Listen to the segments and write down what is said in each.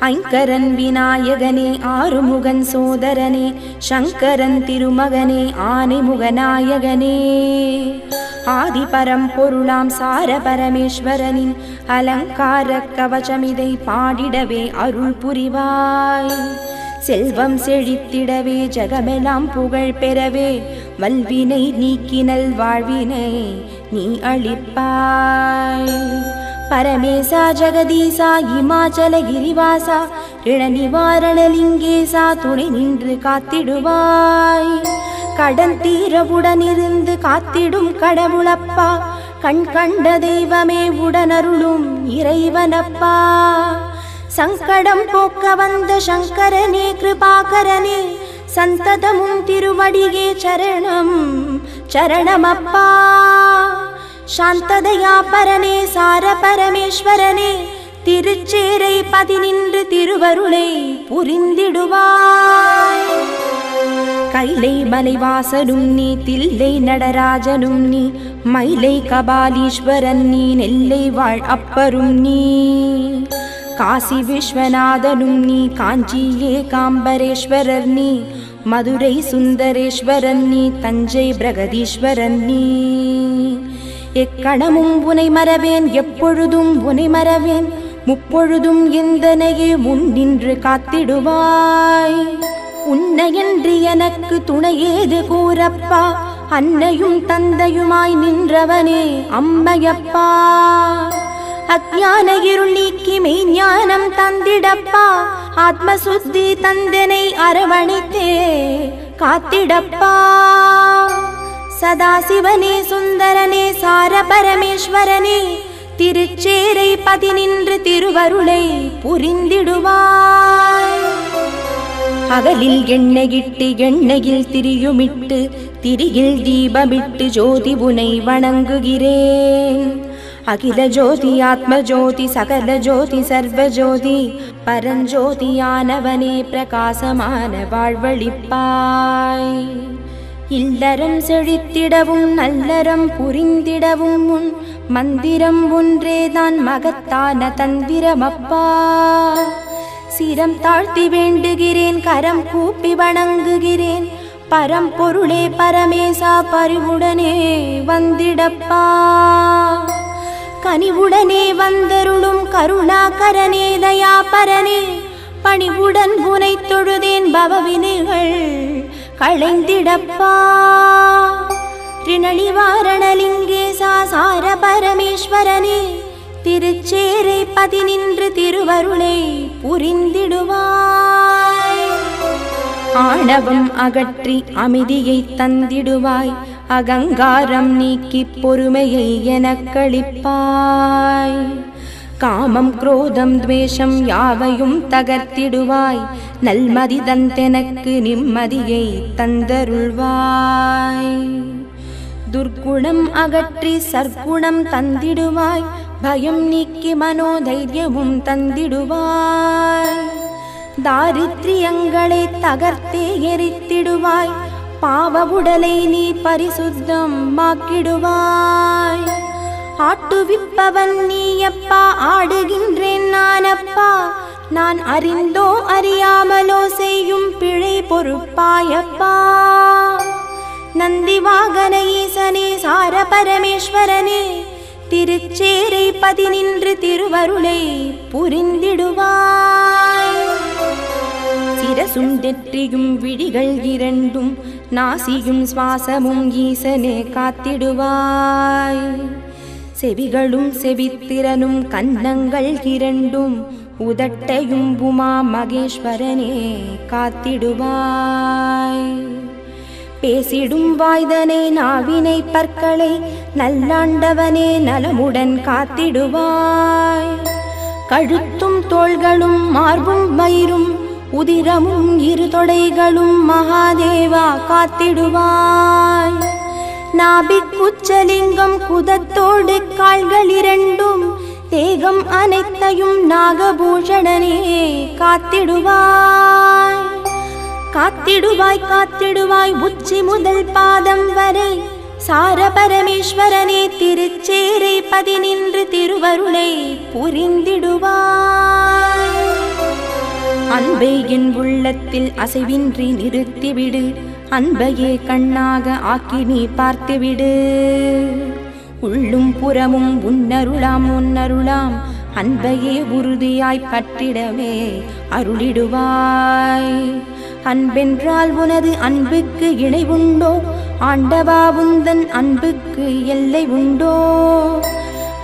ஐங்கரன் விநாயகனே ஆறுமுகன் சோதரனே சங்கரன் திருமகனே ஆனைமுகநாயகனே ஆதிபரம் பொருளாம் சார பரமேஸ்வரனின் அலங்கார கவசமிதை பாடிடவே அருள் புரிவாய். செல்வம் செழித்திடவே ஜகமெல்லாம் புகழ் பெறவே வல்வினை நீக்கினல் வாழ்வினை நீ அளிப்பாய். பரமேசா ஜெகதீசா இமாச்சல கிரிவாசா ரிண நிவாரணலிங்கேசா துணை நின்று காத்திடுவாய். கடன் தீரவுடனிருந்து காத்திடும் கடவுளப்பா கண் கண்ட தெய்வமே உடனருளும் இறைவனப்பா. சங்கடம் போக்க வந்த சங்கரனே கிருபாகரனே சந்ததமும் திருவடியே சரணம் சரணமப்பா. சாந்ததயா பரனே சார பரமேஸ்வரனே திருச்சேரை பதினின்று திருவருளை புரிந்திடுவாய். கைலை மலைவாசனும் நீ தில்லை நடராஜனும் நீ மயிலை கபாலீஸ்வரன் நீ நெல்லை வாழ் அப்பரும் நீ காசி விஸ்வநாதனும் நீ காஞ்சி ஏகாம்பரேஸ்வரர் நீ மதுரை சுந்தரேஸ்வரன் நீ தஞ்சை பிரகதீஸ்வரன் நீ. எக்கணமும் உனை மறவேன் எப்பொழுதும் உனை மறவேன் முப்பொழுதும் எந்தனையே முன் நின்று காத்திடுவாய். உன்னையன்றி எனக்கு துணையேது கூறப்பா அன்னையும் தந்தையுமாய் நின்றவனே அம்மையப்பா. அஞ்ஞான இருள் நீக்கி மெய்ஞானம் தந்திடப்பா ஆத்மசுத்தி தந்தனை அரவணைத்தே காத்திடப்பா. சதாசிவனே சுந்தரனே சார பரமேஸ்வரனே திருச்சேரை பதினின்று திருவருளை புரிந்திடுவாய். அகலில் எண்ணெயிட்டு எண்ணெயில் திரியுமிட்டு திரியில் தீபமிட்டு ஜோதி உனை வணங்குகிறேன். அகில ஜோதி ஆத்ம ஜோதி சகல ஜோதி சர்வ ஜோதி பரஞ்சோதியானவனே பிரகாசமான வாழ்வழிப்பாய். இல்லறம் செழித்திடவும் நல்லறம் புரிந்திடவும் உன் மந்திரம் ஒன்றேதான் மகத்தான தந்திரமப்பா. சிரம் தாழ்த்தி வேண்டுகிறேன் கரம் கூப்பி வணங்குகிறேன் பரம்பொருளே பரமேசா பரிவுடனே வந்திடப்பா. கனிவுடனே வந்தருளும் கருணாகரனே தயாபரனே பணிவுடன் புனை தொழுதேன் பவவினைகள் களைந்திடப்பா. ரிணநிவாரணலிங்கேசா சார பரமேஸ்வரனே திருச்சேரை பதினின்று திருவருளை புரிந்திடுவாய். ஆணவம் அகற்றி அமைதியை தந்திடுவாய் அகங்காரம் நீக்கி பொறுமையை எனக்களிப்பாய். காமம் குரோதம் துவேஷம் யாவையும் தகர்த்திடுவாய் நல்மதி தந்தெனக்கு நிம்மதியை தந்தருள்வாய். துர்க்குணம் அகற்றி சற்குணம் தந்திடுவாய் பயம் நீக்கி மனோதைரியமும் தந்திடுவாய். தாரித்ரியங்களை தகர்த்தே எரித்திடுவாய் பாவ உடலை நீ பரிசுத்தம் மாக்கிடுவாய். ஆட்டுவிப்பவன் நீயப்பா ஆடுகின்றேன் நானப்பா நான் அறிந்தோ அறியாமலோ செய்யும் பிழை பொறுப்பாயப்பா. நந்தி வாகன ஈசனே சார பரமேஸ்வரனே திருச்சேரை பதினின்று திருவருளை புரிந்திடுவாய். சிரசும் நெற்றியும் விழிகள் இரண்டும் நாசியும் சுவாசமும் ஈசனே காத்திடுவாய். செவிகளும் செவித்திறனும் கன்னங்கள் இரண்டும் உதட்டையும் உமா மகேஸ்வரனே காத்திடுவாய். பேசிடும் வாய்தனை நாவினை பற்களை நல்லாண்டவனே நலமுடன் காத்திடுவாய். கழுத்தும் தோள்களும் மார்பும் வயிறும் உதிரமும் இரு தொடைகளும் மகாதேவா காத்திடுவாய். நாபிக் உச்சலிங்கம் குதத்தோடு கால்கள் இரண்டும் தேகம் அனைத்தையும் நாகபூஷணனே காத்திடுவாய். காத்திடுவாய் காத்திடுவாய் உச்சி முதல் பாதம் வரை சார பரமேஸ்வரனே திருச்சேரை பதினின்று திருவருளை புரிந்திடுவாய். அன்பை என் உள்ளத்தில் அசைவின்றி நிறுத்திவிடு, அன்பையே கண்ணாக ஆக்கி நீ பார்த்துவிடு. உள்ளும் புறமும் உன்னருளாம் உன்னருளாம், அன்பையே உறுதியாய் பற்றிடவே அருளிடுவாய். அன்பென்றால் உனது அன்புக்கு இணை உண்டோ, ஆண்டவா உந்தன் அன்புக்கு எல்லை உண்டோ?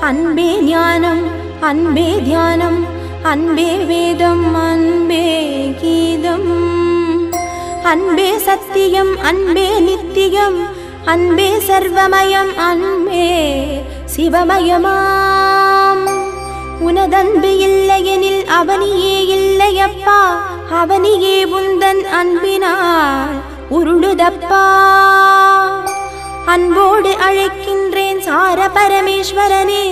அன்பே ஞானம், அன்பே தியானம், அன்பே வேதம், அன்பே கீதம், அன்பே சத்தியம், அன்பே நித்தியம், அன்பே சர்வமயம், அன்பே சிவமயமாம். உனதன்பு இல்லையெனில் அவனியே இல்லையப்பா, அவனியே உந்தன் அன்பினால் உருளுதப்பா. அன்போடு அழைக்கின்றேன் சார பரமேஸ்வரனே,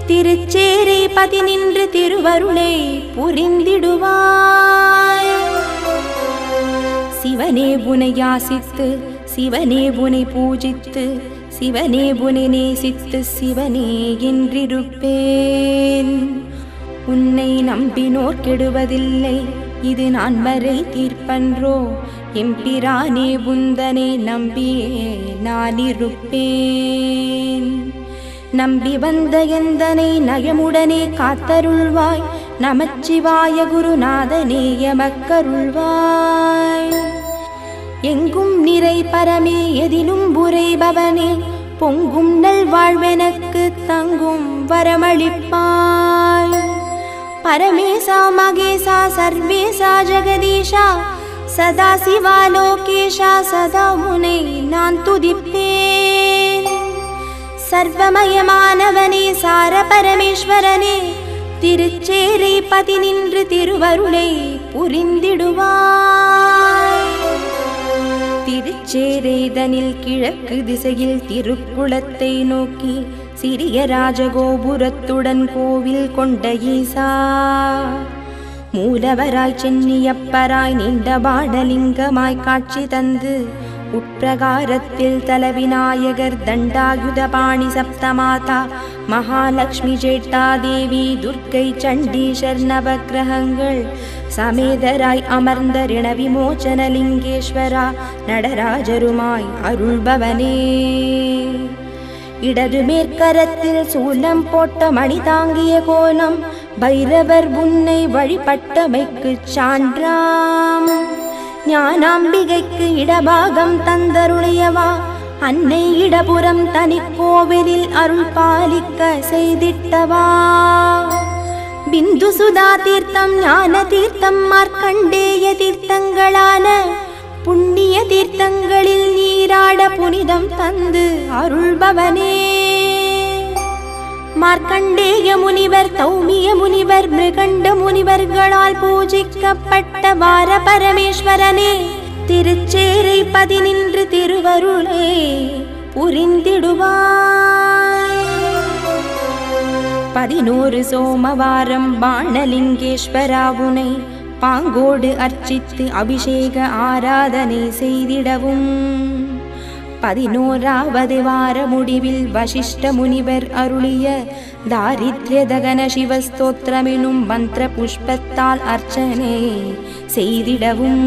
திருச்சேரை பதி நின்று திருவருளை புரிந்திடுவாய். சிவனே உனை யாசித்து, சிவனே உனை பூஜித்து, சிவனே உனை நேசித்து சிவனே என்றிருப்பேன். உன்னை நம்பினோர் கெடுவதில்லை, இது நான் வரை தீர்ப்பன்றோ? எம்பிரானே உந்தனை நம்பியே நான் இருப்பேன். நம்பி வந்த எந்தனை நயமுடனே காத்தருள்வாய், நமச்சிவாய குருநாதனே எமக்கருள்வாய். எங்கும் நிறை பரமே எதிலும் புரைபவனே, பொங்கும் நல் வாழ்வெனக்கு தங்கும் வரமளிப்பாய். பரமேசா மகேசா சர்வேசா ஜெகதீஷா, சதா சிவா லோகேஷா, சதா முனை நான் துதிப்பேன். சர்வமயமானவனே சார பரமேஸ்வரனே, திருச்சேரை பதி நின்று திருவருளை புரிந்திடுவாய். திருச்சேரைதனில் கிழக்கு திசையில் திருக்குளத்தை நோக்கி சிறிய ராஜகோபுரத்துடன் கோவில் கொண்ட ஈசா, மூலவராய் சென்னியப்பராய் நீண்ட பாடலிங்கமாய் காட்சி தந்து, உட்பிரகாரத்தில் தலவிநாயகர், தண்டாயுதபாணி, சப்தமாதா, மகாலட்சுமி, ஜேட்டாதேவி, துர்க்கை, சண்டீஷர் நவக்கிரகங்கள் சமேதராய் அமர்ந்த ரிண விமோச்சனலிங்கேஸ்வரா, நடராஜருமாய் அருள்பவனே. இடது மேற்கரத்தில் சூலம் போட்ட மணி தாங்கிய கோலம், பைரவர் உன்னை வழிபட்டமைக்கு சான்றாம். ஞானாம்பிகைக்கு இடபாகம் தந்தருளையவா, அன்னை இடபுறம் தனி கோவிலில் அருள் பாலிக்க செய்திட்டவா. பிந்து சுதா தீர்த்தம், ஞான தீர்த்தம், மார்க்கண்டேய தீர்த்தங்களான புண்ணிய தீர்த்தங்களில் நீராட புனிதம் தந்து அருள்பவனே. மார்க்கண்டேய முனிவர், தௌமிய முனிவர், மிருகண்ட முனிவர்களால் பூஜிக்கப்பட்ட வார பரமேஸ்வரனே, திருச்சேரை பதி நின்று திருவருளை புரிந்திடுவாய். 11 சோமவாரம் பாணலிங்கேஸ்வரா உனை பாங்கோடு அர்ச்சித்து அபிஷேக ஆராதனை செய்திடவும், 11வது வார முடிவில் வசிஷ்ட முனிவர் அருளிய தாரித்யதகன சிவஸ்தோத்திரமெனும் மந்திர புஷ்பத்தால் அர்ச்சனை செய்திடவும்,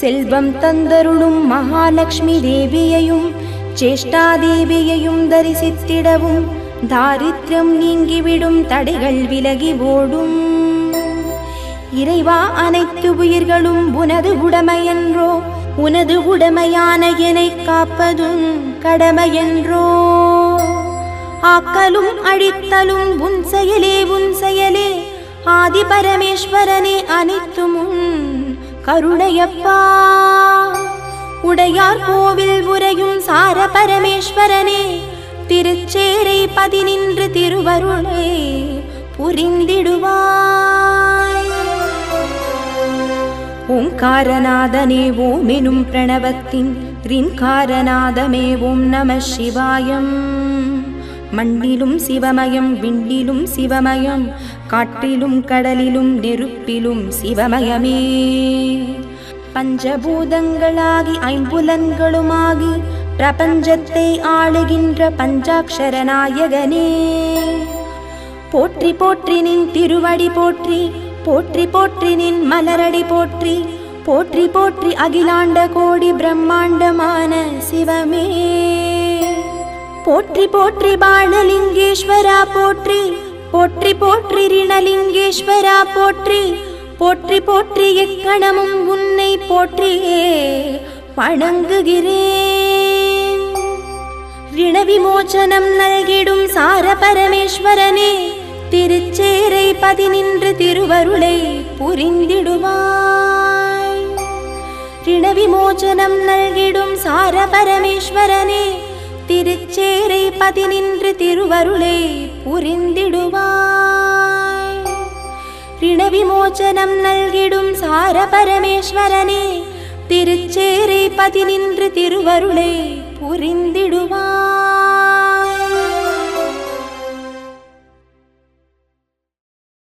செல்வம் தந்தருளும் மகாலட்சுமி தேவியையும் சேஷ்டாதேவியையும் தரிசித்திடவும், தாரித்யம் நீங்கிவிடும், தடைகள் விலகி ஓடும். இறைவா, அனைத்து உயிர்களும் உனது உடமையென்றோ, உனது உடமையான என்னை காப்பதும் கடமையென்றோ. ஆக்கலும் அழித்தலும் உன் செயலே, உன் செயலே ஆதி பரமேஸ்வரனே, அனைத்தும் உன் கருணையப்பா. உடையார் கோவில் உரையும் சார பரமேஸ்வரனே, திருச்சேரை பதி நின்று திருவருளை புரிந்திடுவாய். ஓங்காரநாதனே ஓமெனும் பிரணவத்தின் ரிங்காரநாதமே ஓம் நம சிவாயம். மண்ணிலும் சிவமயம், விண்ணிலும் சிவமயம், காற்றிலும் கடலிலும் நெருப்பிலும் சிவமயமே. பஞ்சபூதங்களாகி ஐம்புலன்களுமாகி பிரபஞ்சத்தை ஆளுகின்ற பஞ்சாட்சர நாயகனே, போற்றி போற்றி நின் திருவடி போற்றி, போற்றி போற்றி நின் மலரடி போற்றி போற்றி போற்றி அகிலாண்ட கோடி பிரம்மாண்டமான சிவமே போற்றி போற்றி பாணலிங்கேஸ்வரா போற்றி போற்றி போற்றி ரிணலிங்கேஸ்வரா போற்றி போற்றி போற்றி எக்கணமும் உன்னை போற்றியே வணங்குகிறேன் ரிணவிமோச்சனம் நல்கிடும் சார பரமேஸ்வரனே திருச்சேரை பதினின்று திருவருளை புரிந்திடுவாய் ரிணவிமோச்சனம் நல்கிடும் சார பரமேஸ்வரனே திருச்சேரை பதினின்று திருவருளை புரிந்திடுவாய் ரிணவிமோச்சனம் நல்கிடும் சார பரமேஸ்வரனே திருச்சேரை பதினின்று திருவருளை புரிந்திடுவாய்